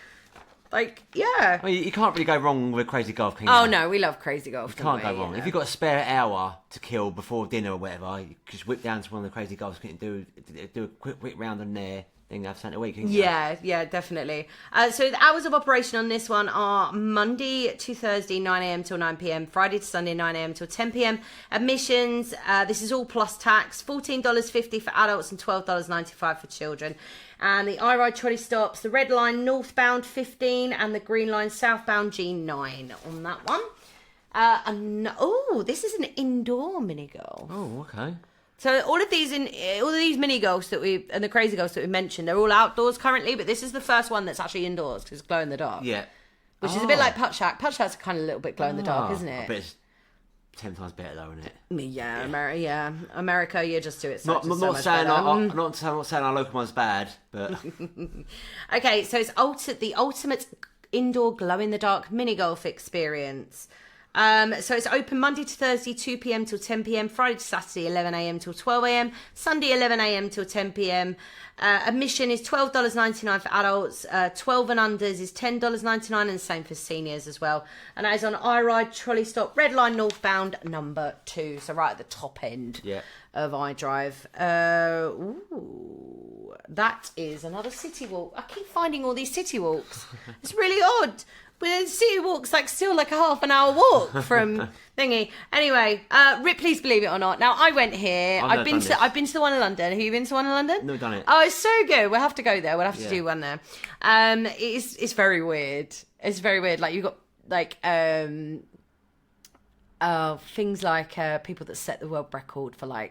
Speaker 1: Like, yeah.
Speaker 2: I mean, you can't really go wrong with Crazy Golf, can you?
Speaker 1: Oh, no, we love Crazy Golf.
Speaker 2: You can't go wrong. If you've got a spare hour to kill before dinner or whatever, you just whip down to one of the Crazy Golfs and do a quick round on there. then you have Santa week.
Speaker 1: Yeah, definitely. So the hours of operation on this one are Monday to Thursday, 9 a.m. till 9 p.m. Friday to Sunday, 9 a.m. till 10 p.m. Admissions, this is all plus tax, $14.50 for adults and $12.95 for children. And the iRide trolley stops, the red line northbound 15 and the green line southbound G9 on that one. This is an indoor mini golf.
Speaker 2: Oh, okay.
Speaker 1: So all of these mini golfs and the crazy golfs that we mentioned, they're all outdoors currently, but this is the first one that's actually indoors because it's glow in the dark.
Speaker 2: Yeah.
Speaker 1: Which is a bit like Putt Shack. Putt Shack's kind of a little bit glow in the dark, isn't it?
Speaker 2: I bet it's 10 times better though, isn't it?
Speaker 1: Yeah. America, you just do it
Speaker 2: not saying our local one's bad, but
Speaker 1: okay, so it's the ultimate indoor glow in the dark mini golf experience. So it's open Monday to Thursday, 2 p.m. till 10 p.m. Friday to Saturday, 11 a.m. till 12 a.m. Sunday, 11 a.m. till 10 p.m. Admission is $12.99 for adults. 12 and unders is $10.99, and same for seniors as well. And that is on iRide Trolley Stop, Red Line northbound, number 2. So right at the top end of iDrive. That is another city walk. I keep finding all these city walks. It's really odd. But city walk's still like a half an hour walk from thingy. Anyway, Ripley's Believe It or Not. Now I went here. I've been to the one in London. Have you been to one in London?
Speaker 2: No, done it.
Speaker 1: Oh, it's so good. We'll have to go there. We'll have to do one there. It's very weird. It's very weird. Like you've got things like people that set the world record for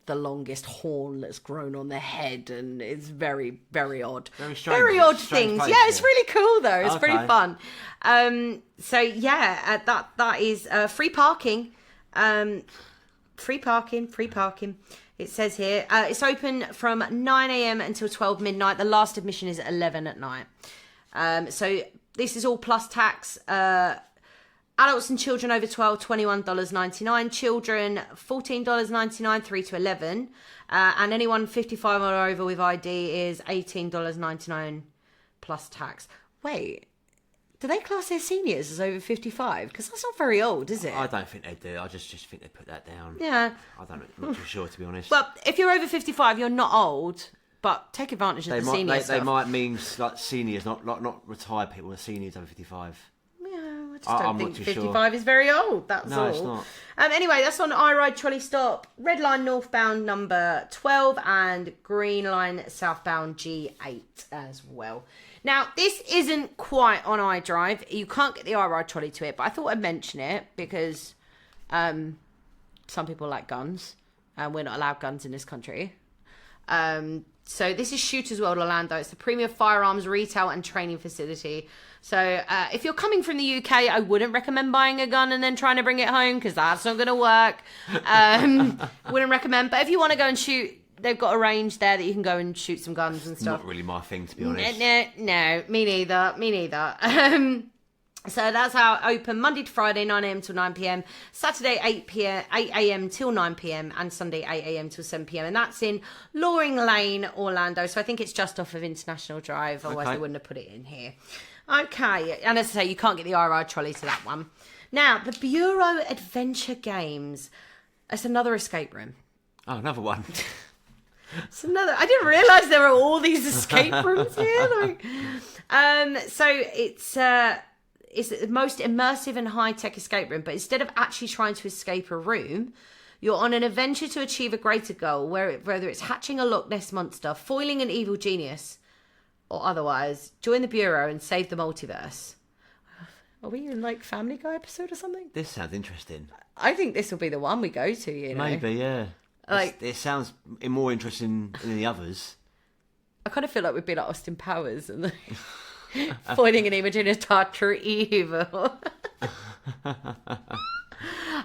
Speaker 1: the longest horn that's grown on their head, and it's very, very odd. Very strange. Very odd things. Place, it's really cool though. It's pretty fun. That is free parking. Free parking. It says here it's open from 9 a.m. until 12 midnight. The last admission is at 11 at night. So this is all plus tax. Adults and children over 12, $21.99. Children, $14.99, 3 to 11. And anyone 55 or over with ID is $18.99 plus tax. Wait, do they class their seniors as over 55? Because that's not very old, is it?
Speaker 2: I don't think they do. I just think they put that down.
Speaker 1: Yeah.
Speaker 2: I'm not too sure, to be honest.
Speaker 1: Well, if you're over 55, you're not old. But take advantage of the senior stuff.
Speaker 2: They might mean seniors, not retired people. Seniors over 55.
Speaker 1: I don't think 55 is very old. That's all.
Speaker 2: It's not.
Speaker 1: Anyway, that's on iRide Trolley Stop, Red Line northbound number 12 and Green Line southbound G8 as well. Now, this isn't quite on iDrive. You can't get the iRide Trolley to it, but I thought I'd mention it because some people like guns, and we're not allowed guns in this country. So this is Shooters World Orlando. It's the premier firearms retail and training facility. So if you're coming from the UK, I wouldn't recommend buying a gun and then trying to bring it home because that's not going to work. Wouldn't recommend. But if you want to go and shoot, they've got a range there that you can go and shoot some guns and stuff.
Speaker 2: Not really my thing, to be honest.
Speaker 1: No, me neither. So that's how open Monday to Friday, 9 a.m. till 9 p.m. Saturday, 8 a.m. till 9 p.m. and Sunday, 8 a.m. till 7 p.m. And that's in Loring Lane, Orlando. So I think it's just off of International Drive. Otherwise, they wouldn't have put it in here. Okay. And as I say, you can't get the RR trolley to that one. Now, the Bureau Adventure Games. It's another escape room.
Speaker 2: Oh, another one.
Speaker 1: It's another. I didn't realise there were all these escape rooms here. So it's the most immersive and high-tech escape room, but instead of actually trying to escape a room, you're on an adventure to achieve a greater goal, whether it's hatching a Loch Ness monster, foiling an evil genius, or otherwise. Join the Bureau and save the multiverse. Are we in Family Guy episode or something?
Speaker 2: This sounds interesting.
Speaker 1: I think this will be the one we go to, you know.
Speaker 2: Maybe, yeah. It sounds more interesting than the others.
Speaker 1: I kind of feel like we'd be like Austin Powers and foiling an evil genius, torture evil.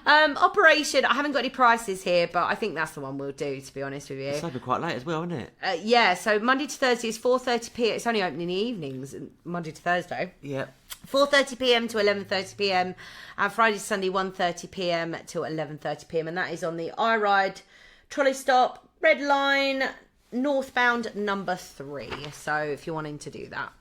Speaker 1: Operation, I haven't got any prices here, but I think that's the one we'll do, to be honest with you.
Speaker 2: It's open quite late as well, isn't it?
Speaker 1: Yeah, so Monday to Thursday is 4:30pm. It's only open in the evenings, Monday to Thursday.
Speaker 2: Yeah.
Speaker 1: 4:30pm to 11:30pm, and Friday to Sunday 1:30pm till 11:30pm, and that is on the iRide Trolley Stop, Red Line, northbound number 3. So if you're wanting to do that.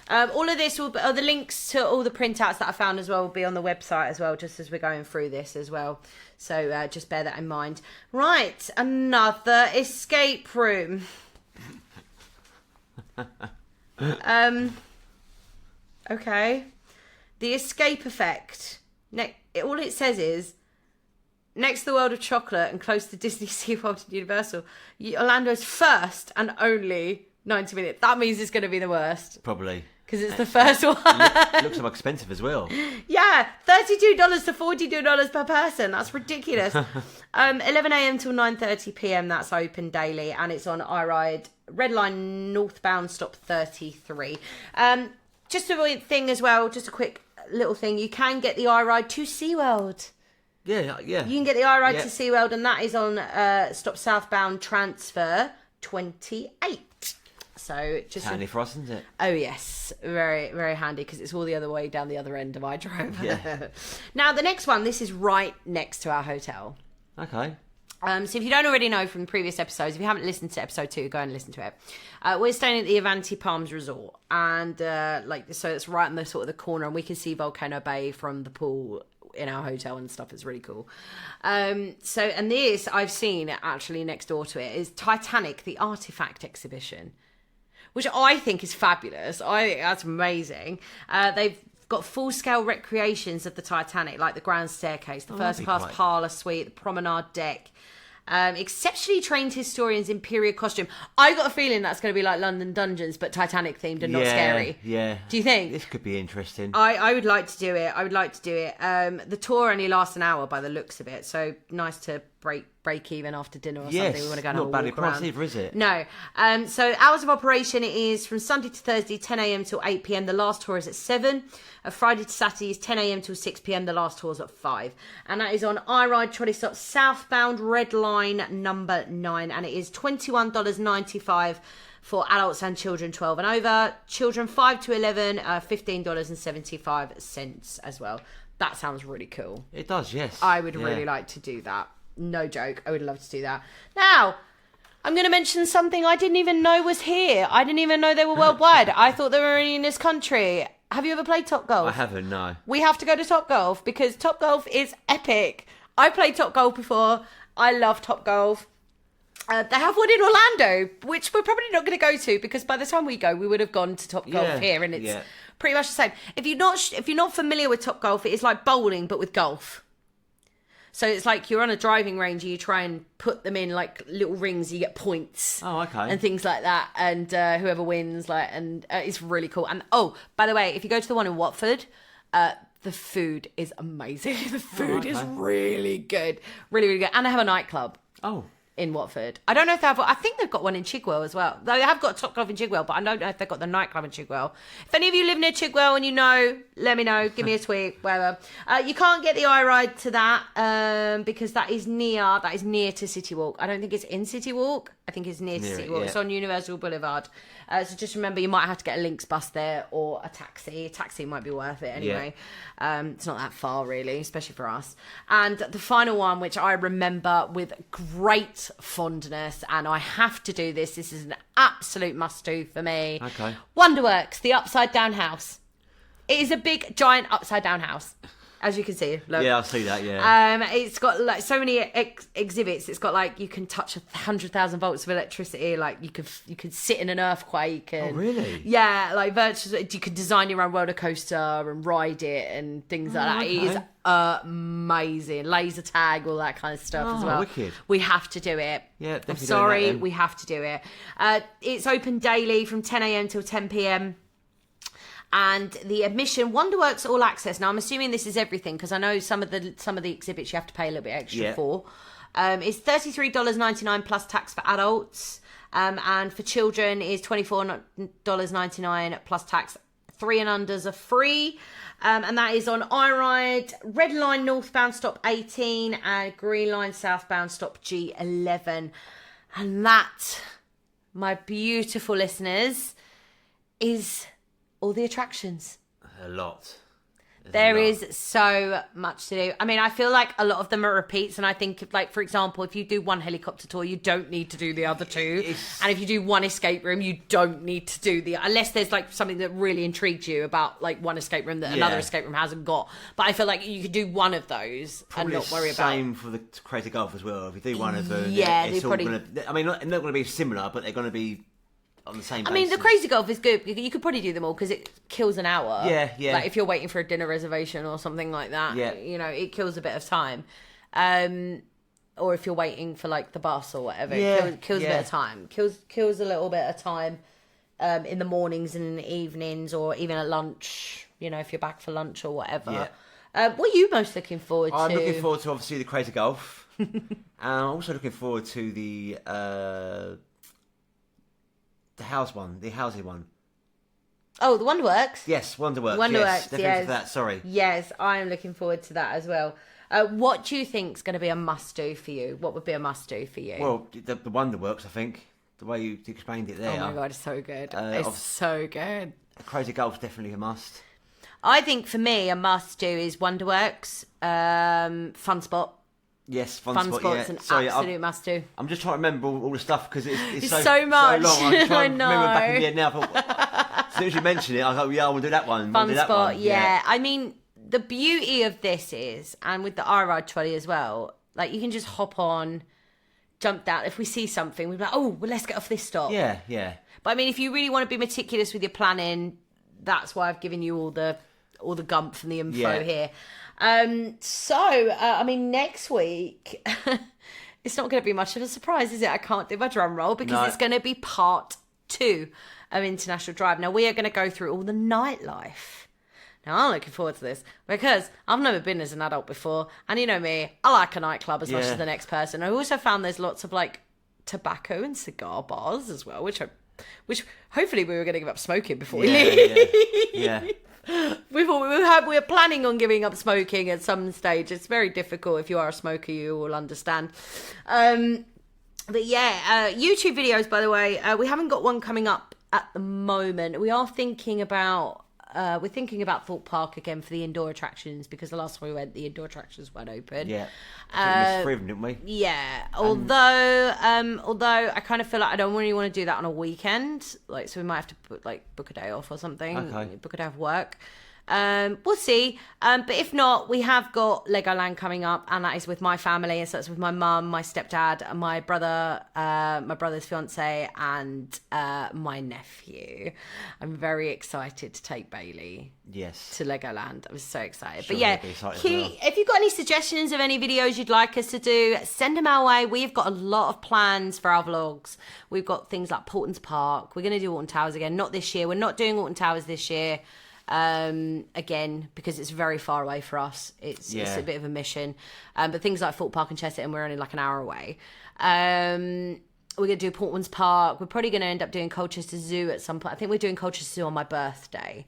Speaker 1: All of this the links to all the printouts that I found as well will be on the website as well, just as we're going through this as well. So just bear that in mind. Right, another escape room. Okay. The escape effect. All it says is, next to the world of chocolate and close to Disney, SeaWorld and Universal, Orlando's first and only 90 minutes. That means it's going to be the worst.
Speaker 2: Probably.
Speaker 1: Because it's the first one.
Speaker 2: It looks so expensive as well.
Speaker 1: Yeah, $32 to $42 per person. That's ridiculous. 11 a.m. till 9:30 p.m. That's open daily, and it's on iRide Red Line northbound stop 33. Just a thing as well. Just a quick little thing. You can get the iRide to SeaWorld.
Speaker 2: Yeah.
Speaker 1: You can get the iRide to SeaWorld, and that is on stop southbound transfer 28. So just
Speaker 2: handy for us, isn't it?
Speaker 1: Oh yes, very very handy, because it's all the other way down the other end of iDrive.
Speaker 2: Yeah.
Speaker 1: Now the next one, this is right next to our hotel.
Speaker 2: Okay.
Speaker 1: So if you don't already know from the previous episodes, if you haven't listened to episode 2, go and listen to it. We're staying at the Avanti Palms Resort, and so it's right in the sort of the corner, and we can see Volcano Bay from the pool in our hotel and stuff. It's really cool. And this I've seen actually next door to it is Titanic, the Artifact exhibition, which I think is fabulous. I think that's amazing. They've got full-scale recreations of the Titanic, like the grand staircase, the first-class parlour suite, the promenade deck. Exceptionally trained historians in period costume. I got a feeling that's going to be like London Dungeons, but Titanic themed and not scary.
Speaker 2: Yeah.
Speaker 1: Do you think?
Speaker 2: This could be interesting.
Speaker 1: I would like to do it. The tour only lasts an hour by the looks of it, so nice to break even after dinner or something. We want to go and have a walk around.
Speaker 2: Either, is it?
Speaker 1: No. So hours of operation is from Sunday to Thursday, 10 a.m. till 8 p.m. The last tour is at 7. Friday to Saturday is 10 a.m. till 6 p.m. The last tour is at 5. And that is on iRide Trolley Stop southbound Red Line number 9. And it is $21.95 for adults and children 12 and over. Children 5 to 11, $15.75 as well. That sounds really cool.
Speaker 2: It does, yes.
Speaker 1: I would really like to do that. No joke. I would love to do that. Now, I'm going to mention something I didn't even know was here. I didn't even know they were worldwide. I thought they were only in this country. Have you ever played Top Golf?
Speaker 2: I haven't, no.
Speaker 1: We have to go to Top Golf because Top Golf is epic. I played Top Golf before. I love Top Golf. They have one in Orlando, which we're probably not going to go to because by the time we go, we would have gone to Top Golf here, and it's pretty much the same. If you're not familiar with Top Golf, it is like bowling but with golf. So it's like you're on a driving range and you try and put them in like little rings. You get points.
Speaker 2: Oh, okay.
Speaker 1: And things like that. And whoever wins, it's really cool. And by the way, if you go to the one in Watford, the food is amazing. The food is really good, really really good. And they have a nightclub.
Speaker 2: Oh.
Speaker 1: In Watford. I don't know if they have. I think they've got one in Chigwell as well. They have got Top Golf in Chigwell, but I don't know if they've got the nightclub in Chigwell. If any of you live near Chigwell and you know, let me know. Give me a tweet, whatever. You can't get the iRide to that because that is near to City Walk. I don't think it's in City Walk. I think it's near to City Walk. Yeah. It's on Universal Boulevard. So just remember, you might have to get a Lynx bus there or a taxi. A taxi might be worth it anyway. Yeah. It's not that far, really, especially for us. And the final one, which I remember with great fondness, and I have to do this. This is an absolute must-do for me.
Speaker 2: Okay.
Speaker 1: Wonderworks, the upside-down house. It is a big, giant upside-down house. As you can see, look.
Speaker 2: Yeah, I see that. Yeah.
Speaker 1: It's got like so many exhibits. It's got like you can touch 100,000 volts of electricity. Like you could sit in an earthquake. And,
Speaker 2: oh, really?
Speaker 1: Yeah, like virtual. You could design your own roller coaster and ride it and things like that.
Speaker 2: Okay.
Speaker 1: It is amazing. Laser tag, all that kind of stuff as well.
Speaker 2: Wicked.
Speaker 1: We have to do it.
Speaker 2: Yeah, definitely.
Speaker 1: I'm sorry, we have to do it. It's open daily from 10 a.m. till 10 p.m. And the admission, Wonderworks All Access. Now I'm assuming this is everything because I know some of the exhibits you have to pay a little bit extra for. It's $33.99 plus tax for adults, and for children is $24.99 plus tax. 3 and unders are free, and that is on iRide Red Line northbound stop 18 and Green Line southbound stop G11, and that, my beautiful listeners, is all the attractions.
Speaker 2: A lot.
Speaker 1: There is so much to do. I mean, I feel like a lot of them are repeats, and I think, like, for example, if you do one helicopter tour, you don't need to do the other two. And if you do one escape room, you don't need to do unless there's, like, something that really intrigues you about, like, one escape room that another escape room hasn't got. But I feel like you could do one of those
Speaker 2: probably
Speaker 1: and not worry about...
Speaker 2: Same for the Crazy Golf as well. If you do one of them,
Speaker 1: yeah,
Speaker 2: it's all going to... I mean, they're not going to be similar, but they're going to be on the same.
Speaker 1: I mean, the crazy golf is good. You could probably do them all because it kills an hour.
Speaker 2: Yeah.
Speaker 1: Like if you're waiting for a dinner reservation or something like that, it kills a bit of time. Or if you're waiting for like the bus or whatever, it kills a bit of time. Kills a little bit of time in the mornings and in the evenings, or even at lunch. If you're back for lunch or whatever.
Speaker 2: Yeah.
Speaker 1: What are you most looking forward to?
Speaker 2: I'm looking forward to obviously the crazy golf. And I'm also looking forward to the housey one.
Speaker 1: Oh, the Wonderworks.
Speaker 2: Yes, Wonderworks.
Speaker 1: Wonderworks.
Speaker 2: Yes, definitely for that. Sorry.
Speaker 1: Yes, I am looking forward to that as well. What do you think is going to be a must-do for you? What would be a must-do for you?
Speaker 2: Well, the Wonderworks, I think. The way you explained it there.
Speaker 1: Oh my God, it's so good. It's so good.
Speaker 2: Crazy golf's definitely a must.
Speaker 1: I think for me, a must-do is Wonderworks, Fun Spot.
Speaker 2: Yes,
Speaker 1: Fun Spot's an absolute must-do.
Speaker 2: I'm just trying to remember all the stuff because it's
Speaker 1: so much.
Speaker 2: So long. I'm trying
Speaker 1: I know.
Speaker 2: to remember back in the end now. As soon as you mention it, I go, I want to do that one.
Speaker 1: Fun Spot,
Speaker 2: one.
Speaker 1: yeah. I mean, the beauty of this is, and with the iRide trolley as well, like you can just hop on, jump down. If we see something, we're like, oh, well, let's get off this stop.
Speaker 2: Yeah.
Speaker 1: But I mean, if you really want to be meticulous with your planning, that's why I've given you all the gumph and the info here. I mean, next week, it's not going to be much of a surprise, is it? I can't do my drum roll because it's going to be part 2 of International Drive. Now, we are going to go through all the nightlife. Now, I'm looking forward to this because I've never been as an adult before. And you know me, I like a nightclub as much as the next person. I also found there's lots of like tobacco and cigar bars as well, which hopefully we were going to give up smoking before we leave.
Speaker 2: Yeah.
Speaker 1: We thought we were planning on giving up smoking at some stage. It's very difficult. If you are a smoker, you will understand. But yeah, YouTube videos, by the way, we haven't got one coming up at the moment. We are thinking about Thorpe Park again for the indoor attractions because the last time we went, the indoor attractions weren't open.
Speaker 2: Yeah, we missed 3 of them, didn't we?
Speaker 1: Yeah, although I kind of feel like I don't really want to do that on a weekend, like so we might have to book a day off or something.
Speaker 2: Okay.
Speaker 1: Book a day off work. We'll see. But if not, we have got Legoland coming up, and that is with my family. And so it's with my mum, my stepdad, and my brother, my brother's fiance, and my nephew. I'm very excited to take Bailey.
Speaker 2: Yes.
Speaker 1: To Legoland. I'm so excited.
Speaker 2: Sure,
Speaker 1: but yeah, if you've got any suggestions of any videos you'd like us to do, send them our way. We've got a lot of plans for our vlogs. We've got things like Portons Park. We're going to do Alton Towers again. Not this year. We're not doing Alton Towers this year. Again, because it's very far away for us. It's a bit of a mission. But things like Thorpe Park and Chester, we're only like an hour away. We're going to do Portons Park. We're probably going to end up doing Colchester Zoo at some point. I think we're doing Colchester Zoo on my birthday.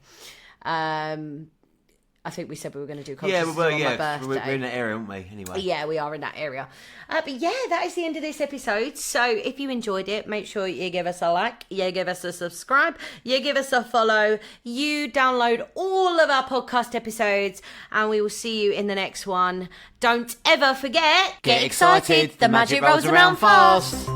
Speaker 1: I think we said we were going to do Colchester Zoo on my birthday.
Speaker 2: We're in that area, aren't we? Anyway.
Speaker 1: Yeah, we are in that area. But yeah, that is the end of this episode. So if you enjoyed it, make sure you give us a like, you give us a subscribe, you give us a follow, you download all of our podcast episodes, and we will see you in the next one. Don't ever forget,
Speaker 2: get excited, the magic rolls around fast.